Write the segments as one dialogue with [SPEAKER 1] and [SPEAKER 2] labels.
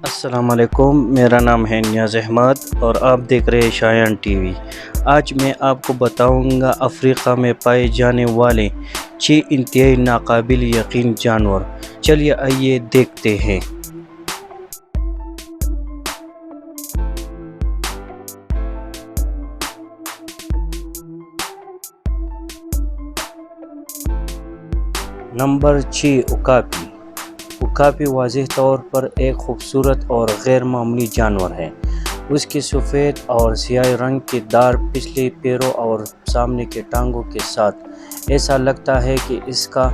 [SPEAKER 1] السلام علیکم، میرا نام ہے نیاز احمد اور آپ دیکھ رہے ہیں شایان ٹی وی۔ آج میں آپ کو بتاؤں گا افریقہ میں پائے جانے والے 6 انتہائی ناقابل یقین جانور۔ چلیے آئیے دیکھتے ہیں۔ نمبر 6، اوکاپی۔ اوکاپی واضح طور پر ایک خوبصورت اور غیر معمولی جانور ہے۔ اس کے سفید اور سیاہ رنگ کے دار پچھلے پیروں اور سامنے کے ٹانگوں کے ساتھ ایسا لگتا ہے کہ اس کا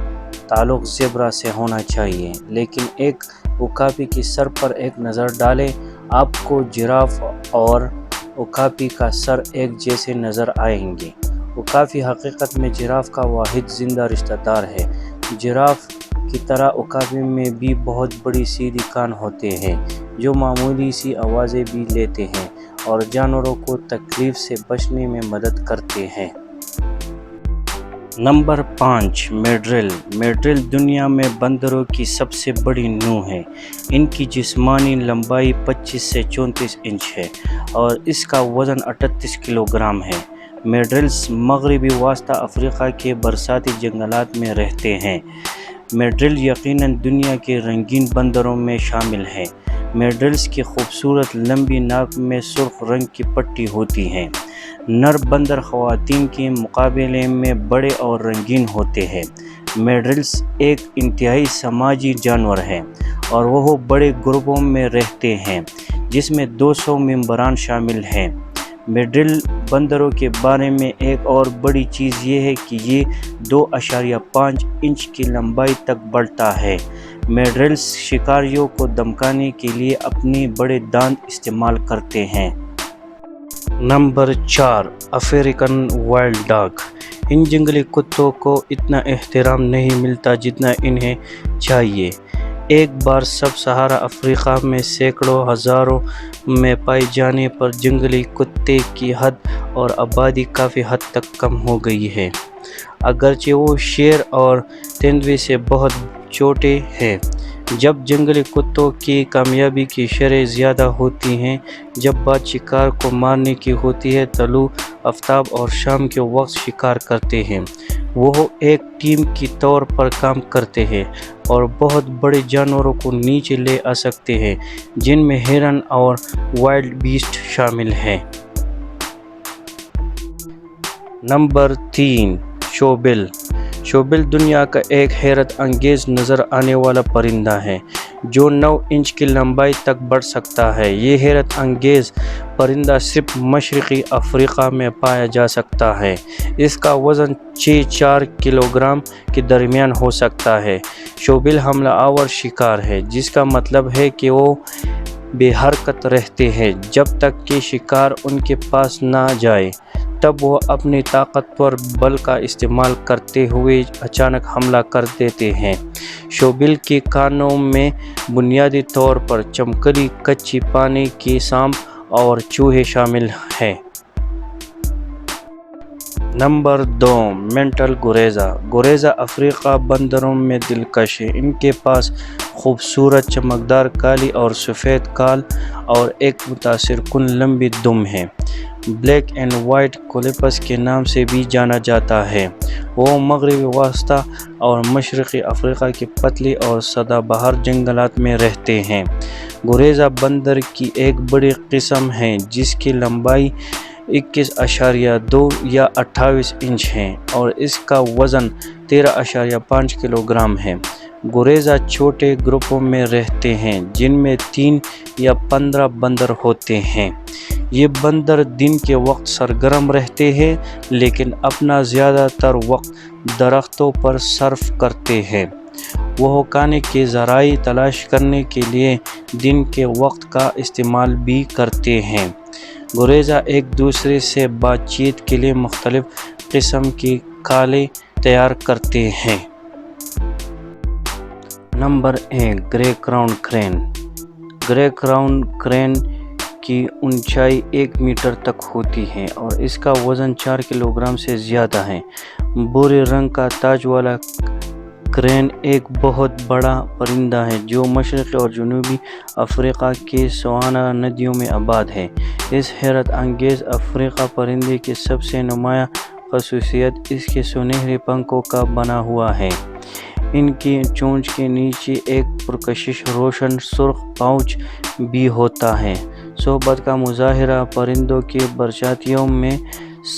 [SPEAKER 1] تعلق زیبرا سے ہونا چاہیے، لیکن ایک اوکاپی کی سر پر ایک نظر ڈالیں، آپ کو جراف اور اوکاپی کا سر ایک جیسے نظر آئیں گے۔ اوکاپی حقیقت میں جراف کا واحد زندہ رشتہ دار ہے۔ جراف کی طرح اوکاپی میں بھی بہت بڑی سیدھی کان ہوتے ہیں جو معمولی سی آوازیں بھی لیتے ہیں اور جانوروں کو تکلیف سے بچنے میں مدد کرتے ہیں۔ نمبر 5، میڈرل۔ میڈرل دنیا میں بندروں کی سب سے بڑی نوع ہے۔ ان کی جسمانی لمبائی 25 سے 34 انچ ہے اور اس کا وزن 38 کلو گرام ہے۔ میڈرلز مغربی وسطی افریقہ کے برساتی جنگلات میں رہتے ہیں۔ میڈرل یقیناً دنیا کے رنگین بندروں میں شامل ہیں۔ میڈرلز کی خوبصورت لمبی ناک میں سرخ رنگ کی پٹی ہوتی ہے۔ نر بندر خواتین کے مقابلے میں بڑے اور رنگین ہوتے ہیں۔ میڈرلز ایک انتہائی سماجی جانور ہے اور وہ بڑے گروپوں میں رہتے ہیں جس میں 200 ممبران شامل ہیں۔ میڈرل بندروں کے بارے میں ایک اور بڑی چیز یہ ہے کہ یہ 2.5 انچ کی لمبائی تک بڑھتا ہے۔ میڈرلز شکاریوں کو دمکانے کے لیے اپنے بڑے دانت استعمال کرتے ہیں۔ Number 4، African wild dog. ان جنگلی کتوں کو اتنا احترام نہیں ملتا جتنا انہیں چاہیے۔ ایک بار سب سہارا افریقہ میں سینکڑوں ہزاروں میں پائے جانے پر جنگلی کتے کی حد اور آبادی کافی حد تک کم ہو گئی ہے، اگرچہ وہ شیر اور تیندوے سے بہت چھوٹے ہیں۔ جب جنگلی کتوں کی کامیابی کی شرح زیادہ ہوتی ہے، جب بات شکار کو مارنے کی ہوتی ہے، طلوع آفتاب اور شام کے وقت شکار کرتے ہیں۔ وہ ایک ٹیم کے طور پر کام کرتے ہیں اور بہت بڑے جانوروں کو نیچے لے آ سکتے ہیں، جن میں ہرن اور وائلڈ بیسٹ شامل ہیں۔ نمبر 3، شوبل۔ شوبل دنیا کا ایک حیرت انگیز نظر آنے والا پرندہ ہے جو 9 انچ کی لمبائی تک بڑھ سکتا ہے۔ یہ حیرت انگیز پرندہ صرف مشرقی افریقہ میں پایا جا سکتا ہے۔ اس کا وزن 6-4 کلو گرام کے درمیان ہو سکتا ہے۔ شوبل حملہ آور شکار ہے، جس کا مطلب ہے کہ وہ بے حرکت رہتے ہیں جب تک کہ شکار ان کے پاس نہ جائے، تب وہ اپنی طاقتور بل کا استعمال کرتے ہوئے اچانک حملہ کر دیتے ہیں۔ شوبل کے کانوں میں بنیادی طور پر چمکیلی کچی پانی کی سانپ اور چوہے شامل ہیں۔ Number 2، mental گوریزا۔ گوریزا افریقہ بندروں میں دلکش ہے۔ ان کے پاس خوبصورت چمکدار کالی اور سفید کال اور ایک متاثر کن لمبی دم ہے۔ بلیک اینڈ وائٹ کولیپس کے نام سے بھی جانا جاتا ہے۔ وہ مغربی وسطی اور مشرقی افریقہ کے پتلی اور سدا بہار جنگلات میں رہتے ہیں۔ گوریزا بندر کی ایک بڑی قسم ہے جس کی لمبائی 21.2 یا 28 انچ ہے اور اس کا وزن 13.5 کلو گرام ہے۔ گوریزا چھوٹے گروپوں میں رہتے ہیں جن میں 3 یا 15 بندر ہوتے ہیں۔ یہ بندر دن کے وقت سرگرم رہتے ہیں لیکن اپنا زیادہ تر وقت درختوں پر صرف کرتے ہیں۔ وہ کھانے کے ذرائع تلاش کرنے کے لیے دن کے وقت کا استعمال بھی کرتے ہیں۔ گوریزا ایک دوسرے سے بات چیت کے لیے مختلف قسم کی کالیں تیار کرتے ہیں۔ نمبر 1، گرے کراؤن کرین۔ گرے کراؤن کرین کی اونچائی 1 میٹر تک ہوتی ہے اور اس کا وزن 4 کلو گرام سے زیادہ ہے۔ بھورے رنگ کا تاج والا کرین ایک بہت بڑا پرندہ ہے جو مشرقی اور جنوبی افریقہ کے سوانا ندیوں میں آباد ہے۔ اس حیرت انگیز افریقہ پرندے کی سب سے نمایاں خصوصیت اس کے سنہرے پنکھوں کا بنا ہوا ہے۔ ان کی چونچ کے نیچے ایک پرکشش روشن سرخ پاؤچ بھی ہوتا ہے۔ صحبت کا مظاہرہ پرندوں کی برچاتیوں میں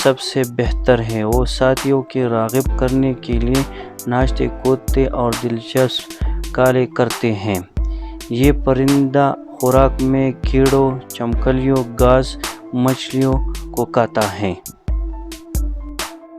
[SPEAKER 1] سب سے بہتر ہے۔ وہ ساتھیوں کو راغب کرنے کے لیے ناچتے کودتے اور دلچسپ کالیں کرتے ہیں۔ یہ پرندہ خوراک میں کیڑوں، چمکلیوں، گھاس، مچھلیوں کو کھاتا ہے۔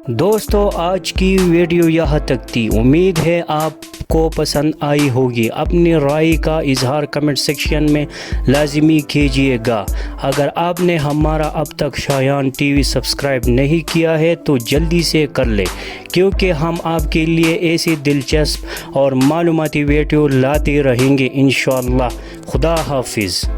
[SPEAKER 2] دوستو آج کی ویڈیو یہاں تک تھی، امید ہے آپ کو پسند آئی ہوگی۔ اپنی رائے کا اظہار کمنٹ سیکشن میں لازمی کیجیے گا۔ اگر آپ نے ہمارا اب تک شایان ٹی وی سبسکرائب نہیں کیا ہے تو جلدی سے کر لیں، کیونکہ ہم آپ کے لیے ایسی دلچسپ اور معلوماتی ویڈیو لاتے رہیں گے انشاءاللہ۔ خدا حافظ۔